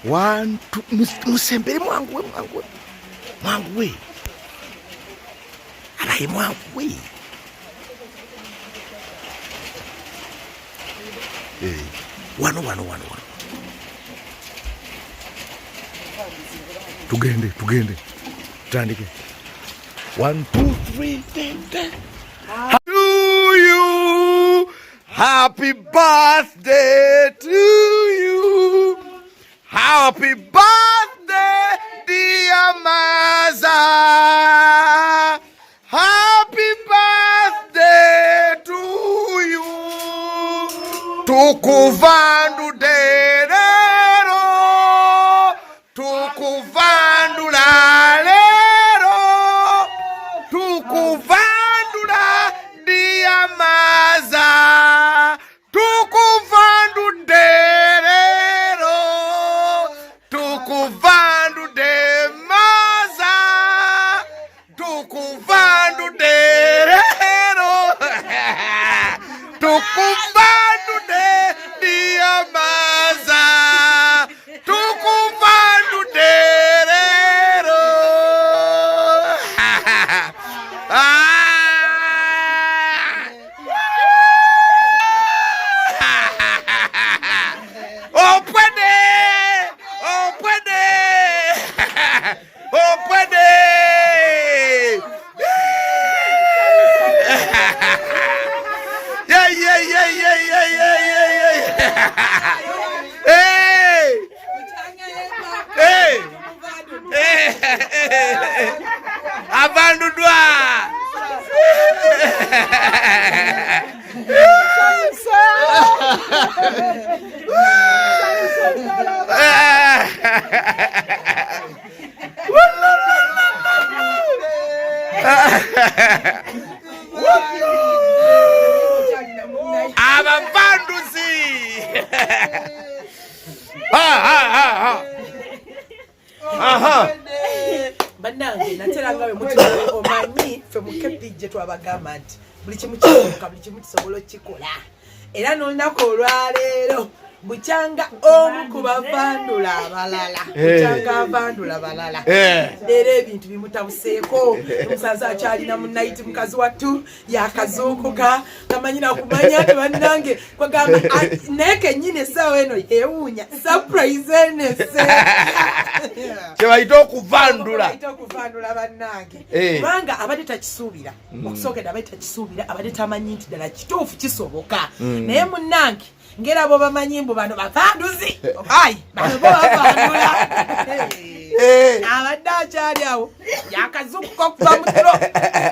One, two, musembere mwangu we. Abaye mwangu we. Wano. Tugende. Tandike. 1, 2, 3, 10. To you. Happy birthday to you. Happy birthday, dear Maza. Happy birthday to you. Tukuvandudde lero. Tukuvandula lero. Tukuvandula dear Maza. Tukuvandudde lero. Tukuvandudde Maza. Tukuvandudde lero. Tukuvandudde dear Maza. Tukuvandudde lero. Abandudwa. Abavanduzi. Banange natera ngawe mutuwe omanyi fe mukepije twabagamba nti buli kimu kisoboka buli kimu kisobola okikola era n'olunaku olwaleero bukyanga omu ku bavandula abalala bukyanga avandula balala leero ebintu bimutabuseeko omusaza akyalina munaiti mukazi wattu yakazuukuka kamanyina kumanya nti bannange kwagamba naye kennyini essaawa eno ewuunya surprise enese Kyebayita okuvandula bannange kubanga abadde takisuubira okusookera abadde takisuubira abadde tamanyi nti ddala kituufu kisoboka naye munnange ngera bo bamanyi mbu bano bavanduzi hayi bano bo bavandula abadde akyali awo yakazukuka okuva mu kiro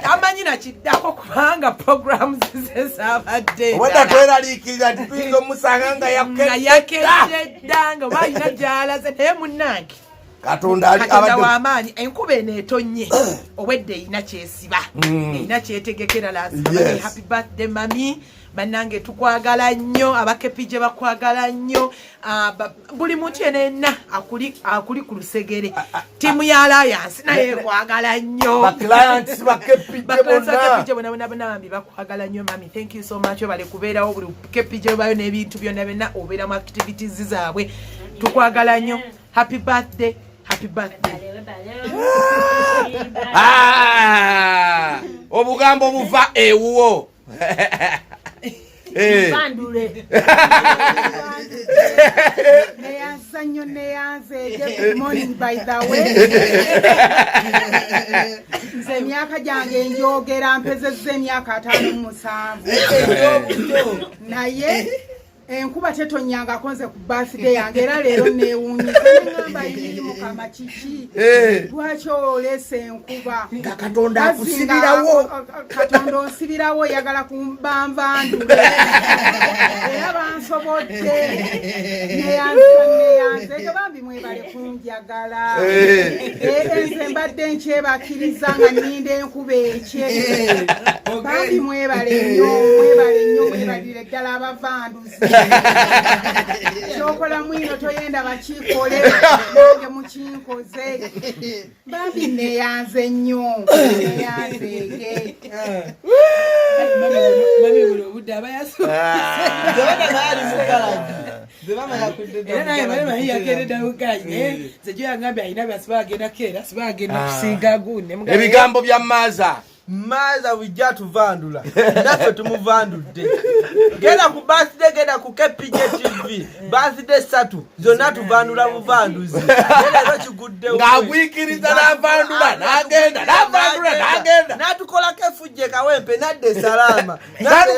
tamanyi nakiddako kubanga programs zezabadde obadde tweraliikirira nti tuyinza omusanga nga yakedde dda nga oba alina gy'alaze naye munnange Katonda w'amaanyi enkuba eno etonnye obwedde erina kyesiba erina kyetegekera lazima happy birthday mami bannange tukwagala nnyo abakepije bakwagala nnyo buli muntu yenna akuli ku lusegere tiimu ya Alliance naye kwagala nnyo bakepije bonna bambi bakwagala nnyo mami thank you so much obale kubeerawo buli kepije bayo n'ebintu byonna byonna obeera mu activities zaabwe tukwagala nnyo happy birthday obugambo buva ewuwo Bandule. Esanyu neyanze. Good morning by the way. Nze myaka jange njogera mpezezza emyaka 5-7. Naye enkuba tetonyanga konze ku birthday yange era leero neewuunyisa ngamba yiri mukama kiki lwaki olese enkuba nga Katonda akusibirawo Katonda onsibirawo yagala kumbamvandula era bansobodde neyanze bambi mwebale kunjagala enze mbadde nkyebakiriza nga nninda enkuba ekye bambi mwebale nnyo mwebalire ddala abavanduzi Chokola mwino toyenda bakikole nange kinkoze bambi neyanze nnyo neyanzege mami buno budde abayaso ebigambo bya maaza Maza wijja tuvandula naffe tumuvandudde genda ku birthday genda ku KPJ TV birthday 3 zonna tuvandula buvanduzi lero kigudde ng'agwikiriza n'avandula n'agenda n'atukolako efujje kawempe nadde salama naffe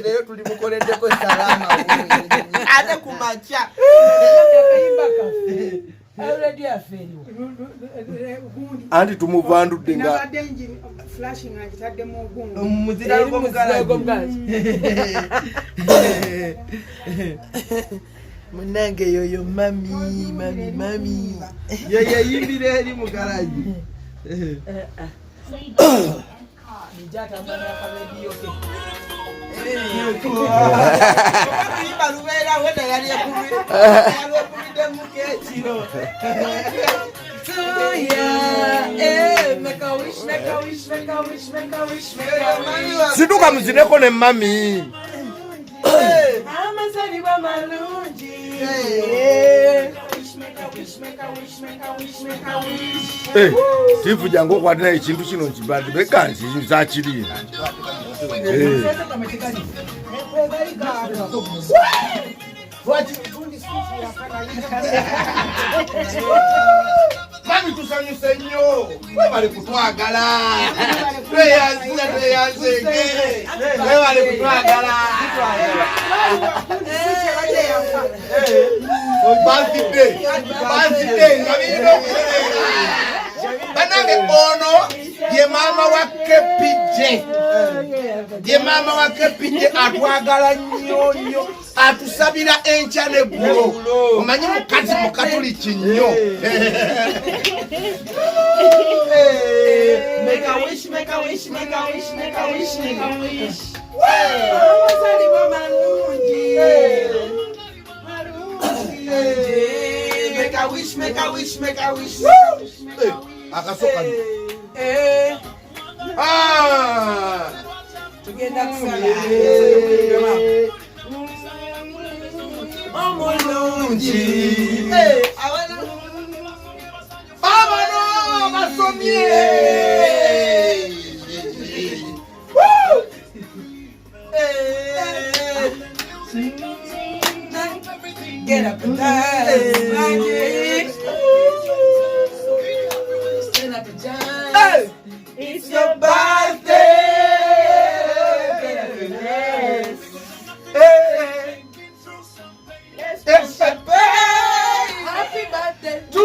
leero tuli mukoleddeko salama ate kumakya anti tumuvandudde nga nabadde engine flashing agitaddemu ogungu muzira gw'omugazi munange yoyo mami yeyimbira eri mu garaji situka muzineko ne mami amazalibwa malungi tifu jangu okwatira ekintu kino nkibabekansi zakiriira mami tusanyuse nnyo webale kutwagala tweyanzege webale kutwagala bazidde nga birina okutereera banange ono ye maama wa kepije atwagala nnyo atusabira enkya n'eggulo omanyi mukazi mukatuliki nnyo akasoka tugenda kusala omulungi abano basomye get up and dance magic stand up and dance it's your birthday get up and dance let's happy birthday to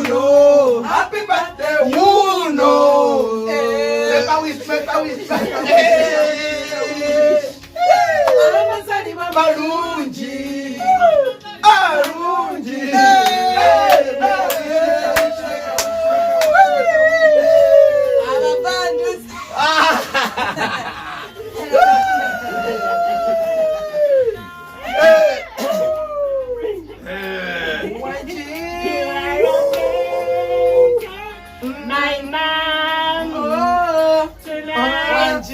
you. Happy birthday, you know. Make a wish. Balungi. My mom tonight.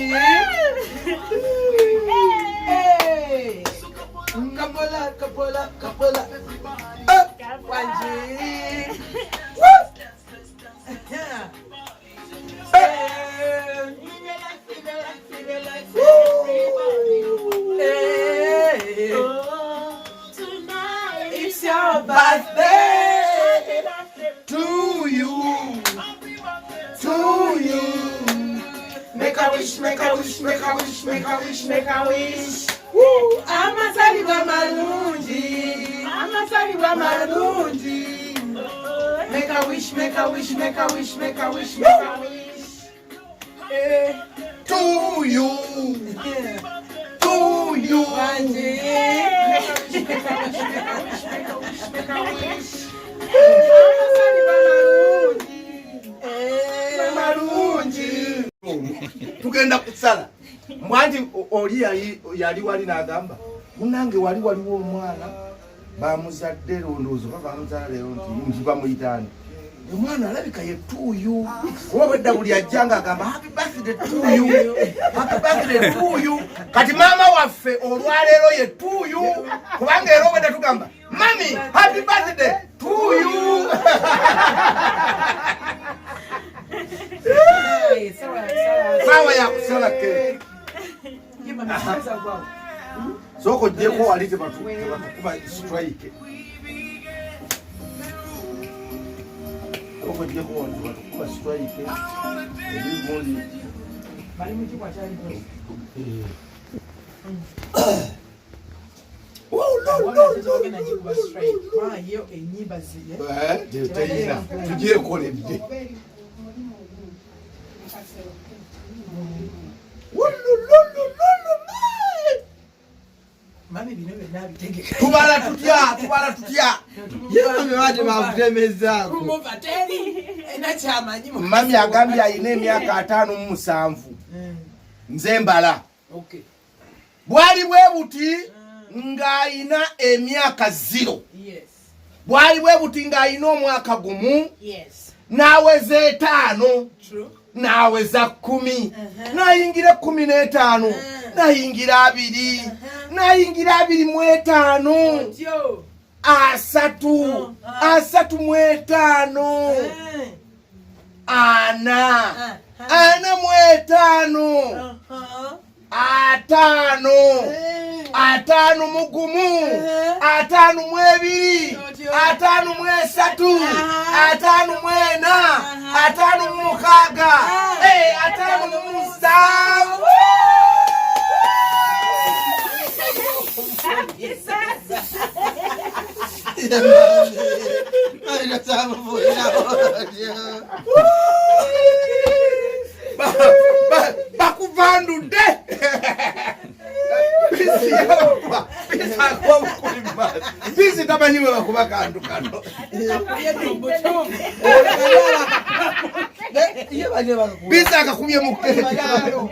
Hey, Kapola. Tonight it's your birthday to you. Make a wish. Woo! Amazalibwa malungi. Make a wish. To you. Tugenda kusala mwanti oli yali wali n'agamba munange waliwo omwana bamuzadde londoozo bamuzala leero nti bamuyitani omwana alabika ye tuuyu oba bwedda buli ajja ng'agamba happy birthday tuuyu happy birthday tuuyu kati maama waffe olwaleero ye tuuyu kubanga era obwedda tugamba mami happy birthday tuuyu sawa yakusala ke soko jeko wali tebatukuba strike soko jeko wali tebatukuba strike ebigoli bali mukikwa kyali tugyekoledde tubala tutya mami agambye ayina emyaka 57 nze mbala bwali bwe buti ng'ayina emyaka 0 bwali bwe buti ng'ayina omwaka gumu n'aweza 5 n'aweza 10 n'ayingira 15 n'ayingira 2 n'ayingira 25 asatu mu 5 ana mu 5 atano mu gumu 5 mu 2 5 mu 3 5 mu 4 5 mu 6 5 mu 7 Bamuvandudde bisi tamanyi bwe bakuba kantu kano bisi akakubye mukyalo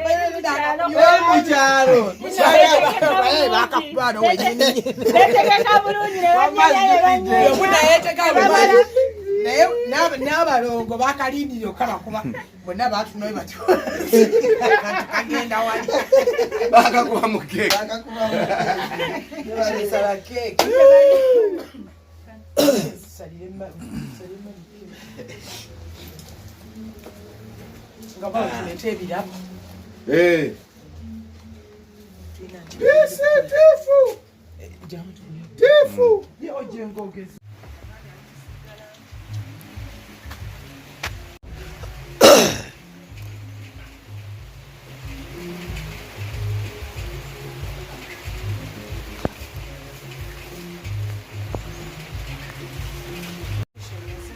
n'abalongo bakalindira okabakuba bonna batunoye batyo kagenda wali bakakuba mu keeki sala keeki nga baleta ebirabo tefu ojengogezi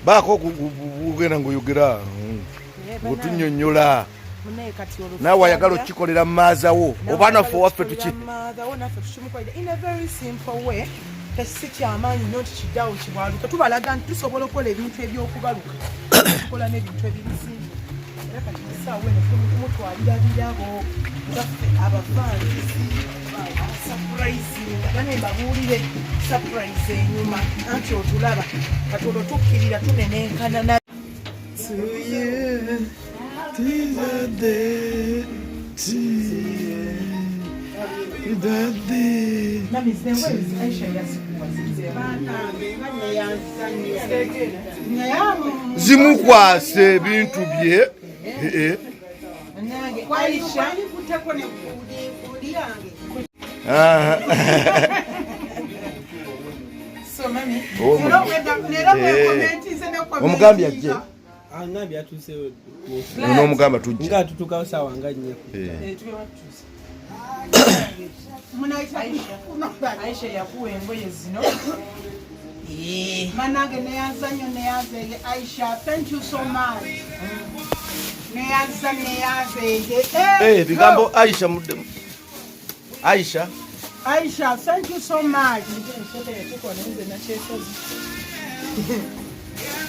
baako kugenda ng'oyogera otunyonnyola naawe ayagala okikolera maazawo oba naffe owaffe si kyamaanyi nnyo nti kiddawo kibwaluka tubalaga nti tusobola okukola ebintu ebyokubaluka tukola n'ebintu ebibisinga era kati musaawa eno tumutwalira birabo gaffe abafanisi sapurayizinga bane mbabuulire sapurayizi enyuma anti otulaba kati olwo tukkirira tunenenkana na zimukwase ebintu bye omugambye ajje n'omugamba tujja tutukawo sawa nga nnyeko Aisha yakuwa engoye zino manange neyanzanyo neyanzeye Aisha, thank you so much. Neyanza neyanzeye bigambo Aisha muddemu Aisha, thank you so much.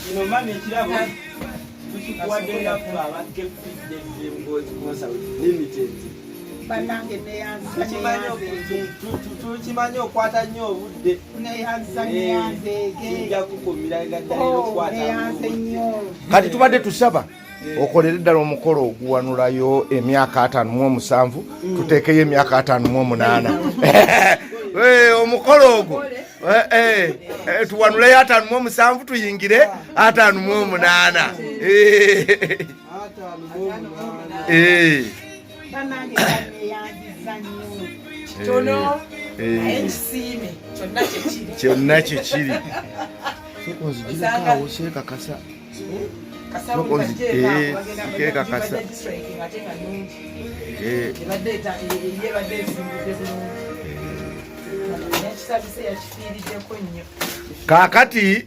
kino mami ekirabo tukikuwadde nga ffe abakefidde Limited Banange neyanze tukimanyi okwata nnyo obudde neyanze kijja kukumira ddala okwata neyanze nnyo. Kati tubadde tusaba okolere ddala omukolo oguwanulayo emyaka 57 tuteekeyo emyaka 58 omukolo ogwo tuwanuleyo 57 tuyingire 58 Banange neyanziza nnyo. Kitono naye nkisiime kyonna kyekiri sokonzigirekawo seekakasa kekakasa kakati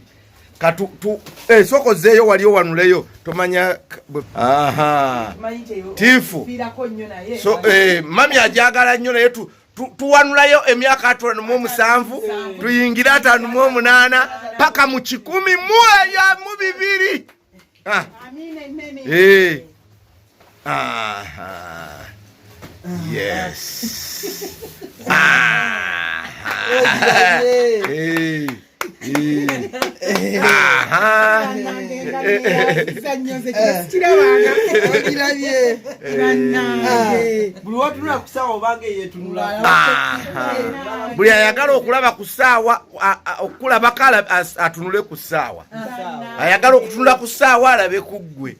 sokozeeyo wali owanuleyo tomanya tiifu mami ajagala nnyo naye tuwanulayo emyaka 57 tuyingire 58 paka mu 1,200. Yes. buli watunula ku ssaawa obange yetunula buli ayagala okulaba ku ssaawa okulabako atunule ku ssaawa ayagala okutunula ku ssaawa alabe ku ggwe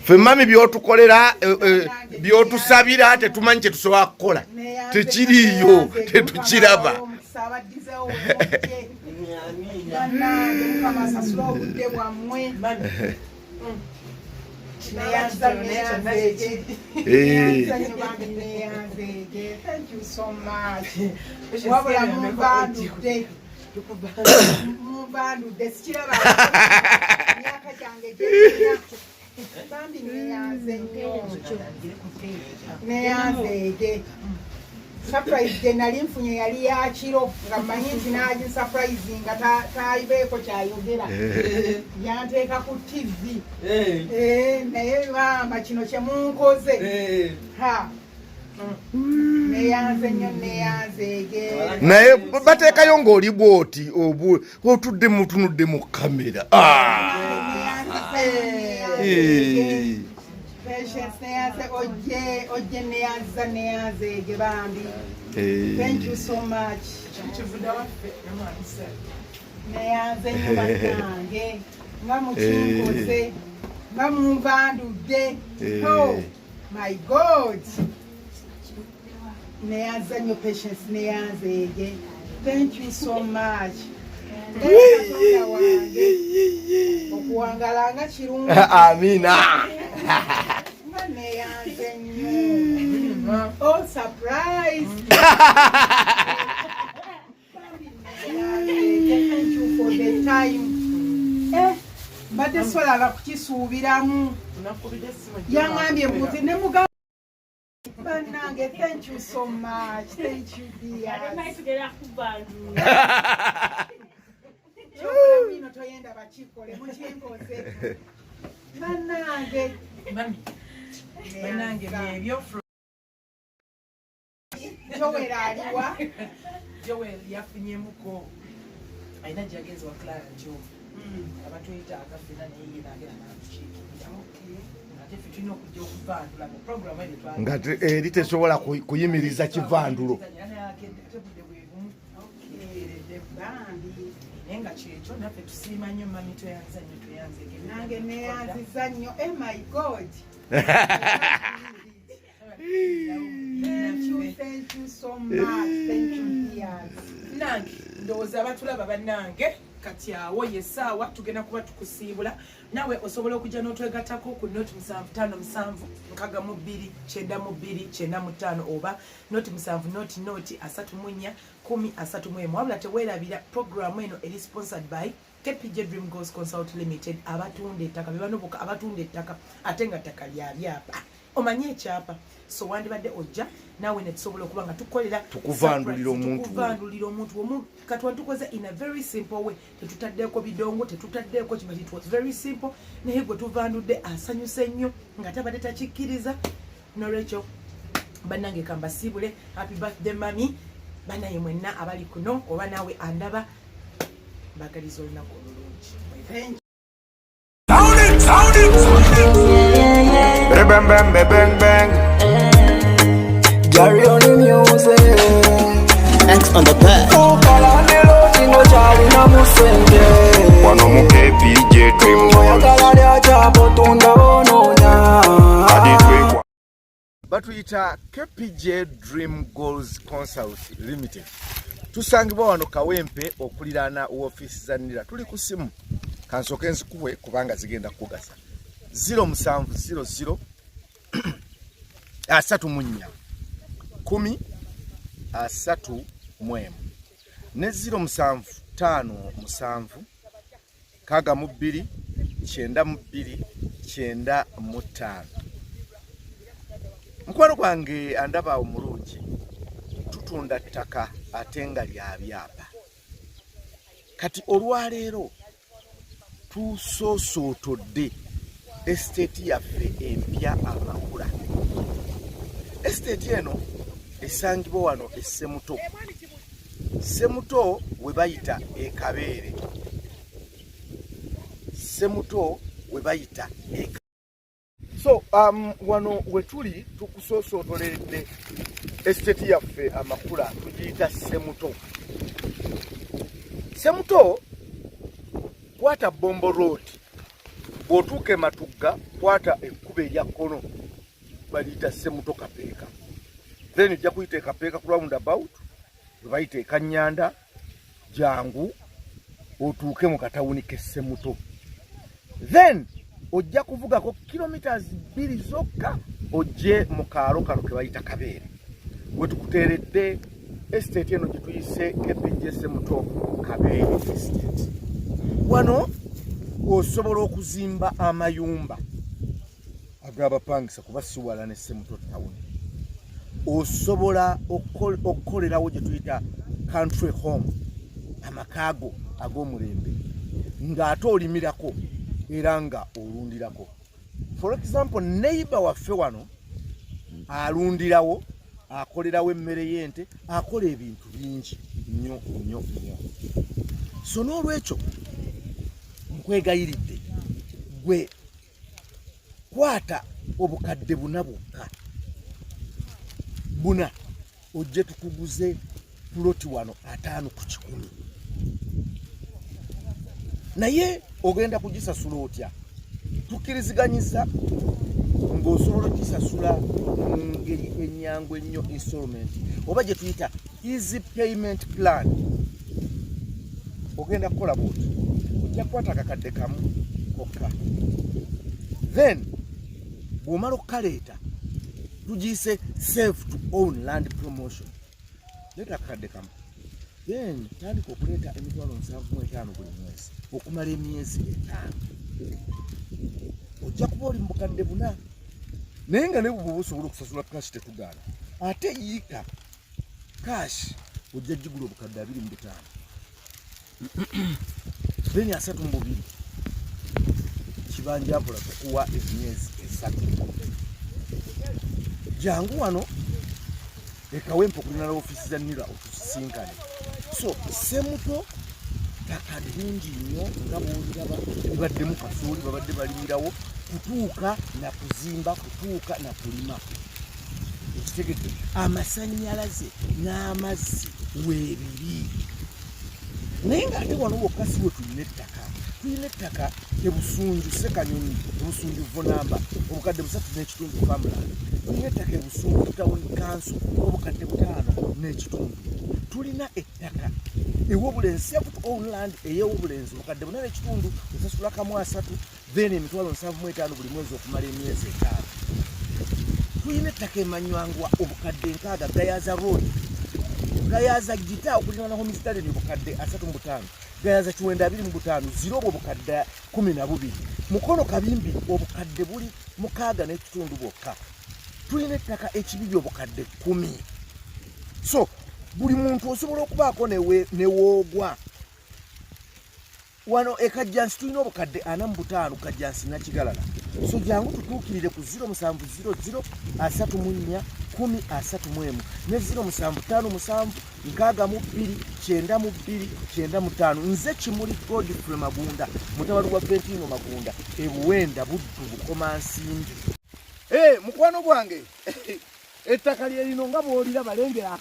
ffe mami byotukolera byotusabira tetumanyi kyetusobola kukola tekiriiyo tetukiraba Muvandudde sikiraba myaka gyange bambi neyanze nnyo neyanzeege surprise gye nali nfunye yali yakiro nga mmanyi nti naginsupurizinga tayibeeko kyayogera yanteeka ku tv naye bamba kino kyemunkoze neyanze nnyo neyanzeege naye bateekayo ng'oli bwoti otudde mutunudde mu kamera Patience neyanze ojje neyanza neyanzeege bambi. Thank you so much. Neyanze nnyo bannange nga mukinkoze nga Bamuvandudde. Oh my God. Neyanze nnyo Patience neyanzeege. Thank you so much. okuwangala nga kirungi amina neyanze nnyo oh surprise thank you for the time mbadde solaba kukisuubiramu yaŋambye mbuti ne mugamba bannange thank you so much thank you dear Bino toyenda bakikole mukyenkoze bannange ebyo Joel aliwa Joel yafunyemuko ayina gyagezi wa Clara jo abatuyita akafina naye nagera nakukiikirira ate ffe tulina okujja okuvandula mu programu eyo nga eri tesobola kuyimiriza kivandulo naye nga kyekyo naffe tusiima nnyo mami toyanza nnyo toyanzege nange neyanziza nnyo my God thank you so much thank you dears nange ndowooza abatulaba bannange kati awo yesaawa tugenda kuba tukusiibula nawe osobola okujja n'otwegattako ku noti 757292995 oba noti 7 noti 34 wabula teweerabira programu eno eri sponsored by KPJ Dream Goals Consult Limited abatunda ettaka bebanoboka abatunda ettaka ate nga ttaka lyabyapa omanye ekyapa so wandibadde ojja naawe ne tusobola okuba nga tukolera tukuvandulira omuntu kati wantukoze in a very simple way tetutaddeeko bidongo tetutaddeeko kiba it was very simple naye gwe tuvandudde asanyuse nnyo nga tabadde takikkiriza nolwekyo bannange kambasiibule happy birthday mami banaye mwenna abali kuno oba naawe andaba mbagaliza olunaku olulungi. Sound it. Bang, bang, bang, bang, bang. Carry on the music. X on the back. Wano muke PJ Dream Goals. Batuyita KPJ Dream Goals Consult Limited. Tusangibwa wano Kawempe okuliraana office za Nira. Tuli ku simu kansoke nzikuwe kubanga zigenda kugasa 0700 3 10 3 ne 07 5 kaga mu 2 9 mu 2 9 mu 5. Mukwano gwange andaba omulungi tutunda ttaka ate nga lya byapa. Kati olwaleero tusosootodde estate yaffe empya Amakula. Estate eno esangibwa wano Essemuto. Semuto we bayita Ekabeere. Semuto we bayita Ekabeere. So wano wetuli tukusosootoledde estate yaffe Amakula tugiyita Semuto. Semuto kwata Bombo Road bw'otuuka Matugga kwata ekkubo erya kkono baliyita Semuto Kapeeka. Then ojja kuyita Kapeeka ku roundabout bayita Kanyanda jangu otuuke mu katawuni ke Semuto. Then ojja kuvugako kilometers 2 zokka ojje mu kaalo kano ke bayita Kabeere. We tukuteeredde estate eno gye tuyise KPJ Semuto Kabeere estate. Wano osobola okuzimba amayumba ag'abapangisa kuba siwala ne Semuto town. Osobola okukolerawo gye tuyita country home, amakaago ag'omulembe ng'ate olimirako era nga olundirako. For example, neighbor waffe wano alundirawo, akolerawo emmere y'ente, akola ebintu bingi nnyo nnyo nnyo. So n'olwekyo nkwegayiridde gwe kwata obukadde 4 bwokka buna ojje tukuguze ploti wano 5 ku 10. Naye ogenda kugisasula otya? Tukkiriziganyisa ng'osobola okisasula mu ngeri ennyangu ennyo installment oba gye tuyita easy payment plan. Ogenda kukola bwoti ojja kukwata akakadde kamu kokka, then bw'omala okukaleeta tugiyise save to own land promotion. Leeta akakadde kamu, then tandika okuleeta emitwalo 75 buli mwezi okumala emyezi 5. Ojja kuba oli mu bukadde 4 naye nga ne bw'oba osobola okusasula cash tetugaana. Ate yiika cash ojja gigula obukadde 25 then 32 kibanja mpula kukuwa emyezi 3. Jangu wano ekawempo kulina ofisi za Nira otusisinkane. So Semuto ttaka ddungi nnyo nga bw'oliraba libaddemu kasooli babadde balimirawo kutuuka na kuzimba kutuuka na kulima. Ekitegedde amasannyalaze n'amazzi weebiri. Naye ng'ate wano wokka si we tulina ettaka Ebusunju Sekanyonyi, Ebusunju Vonamba obukadde 3.5 farmland. Tulina ettaka Ebusunju Town Council obukadde 5.5. Tulina ettaka ew'obulenzi save to own land ey'obulenzi obukadde 4.5 osasula kamu 3 then emitwalo 75 buli mwezi okumala emyezi 5. Tulina ettaka Emanywangwa obukadde 6 Gayaza Road, Gayaza Gita okulina na homestead obukadde 3.5, Gayaza Kiwenda 2.5, Zirobo obukadde 12, Mukono Kabimbi obukadde buli 6.5 bwokka. tulina ettaka ekibiri obukadde 10. So buli muntu osobola okubaako newoogwa wano ekajjansi tulina obukadde 45 kajjansi nakigalala. So jangu tutuukirire ku 0700 34 10 ne 0757 62 92 95. Nze Kimuli Godfrey Magunda, mutabani wa Bentino Magunda, ebuwenda buddu bukomansimbi. Mukwano gwange ettaka lyerino nga bw'oliraba lengera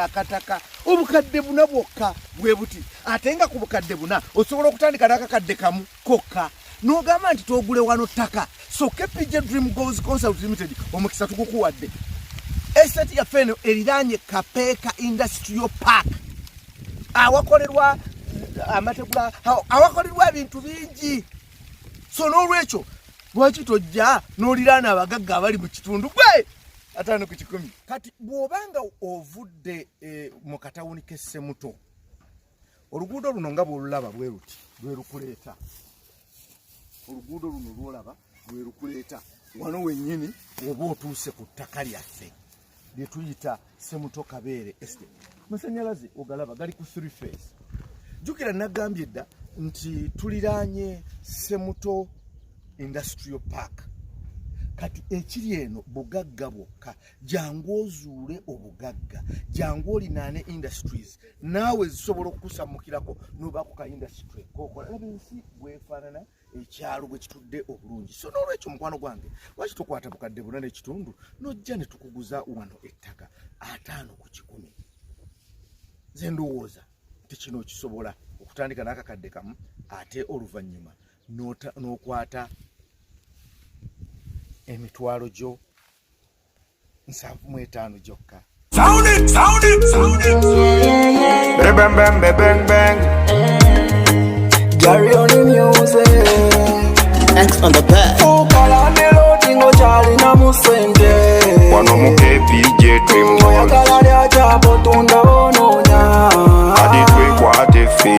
akataka obukadde buna bwokka bwe buti. Ate nga ku bukadde buna osobola okutandika n'akakadde kamu kokka n'ogamba nti togule wano ttaka. So KPJ Dream Goals Consult Limited omukisa tugukuwadde. Estate yaffe eno eriraanye Kapeeka Industrial Park, awakolerwa amategula, awakolerwa ebintu bingi. So n'olwekyo lwaki tojja n'oliraana abagagga abali mu kitundu gwe 5 ku 10. Kati bw'obanga ovudde mu katawuni k'Essemuto, oluguudo luno nga bw'olulaba bwe luti lwe lukuleeta. Oluguudo luno lw'olaba lwe lukuleeta wano wennyini oba otuuse ku ttaka lyaffe lye tuyita Ssemuto Kabeere Estate. Masannyalaze ogalaba gali ku 3 phase. Jjukira nagambye dda nti tuliraanye Ssemuto Industrial Park. Kati ekiri eno bugagga bwokka, jangu ozuule obugagga, jangu olinaane industries, naawe zisobola okukusamukirako n'obaako ka industry kokola ensi bwefaanana ekyalo bwe kitudde obulungi. So n'olwekyo mukwano gwange lwaki tukwata bukadde buna n'ekitundu n'ojja ne tukuguza wano ettaka 5 ku 10. Nze ndowooza nti kino kisobola okutandika n'akakadde kamu ate oluvannyuma n'okwata emitwalo gyo 75 gyokka. Sound it. Bang, bang, bang, bang, bang. Carry on the music. X on the back. Oh, call on the loading, oh, Charlie, na musende. Wano mu KPJ Dream Goals.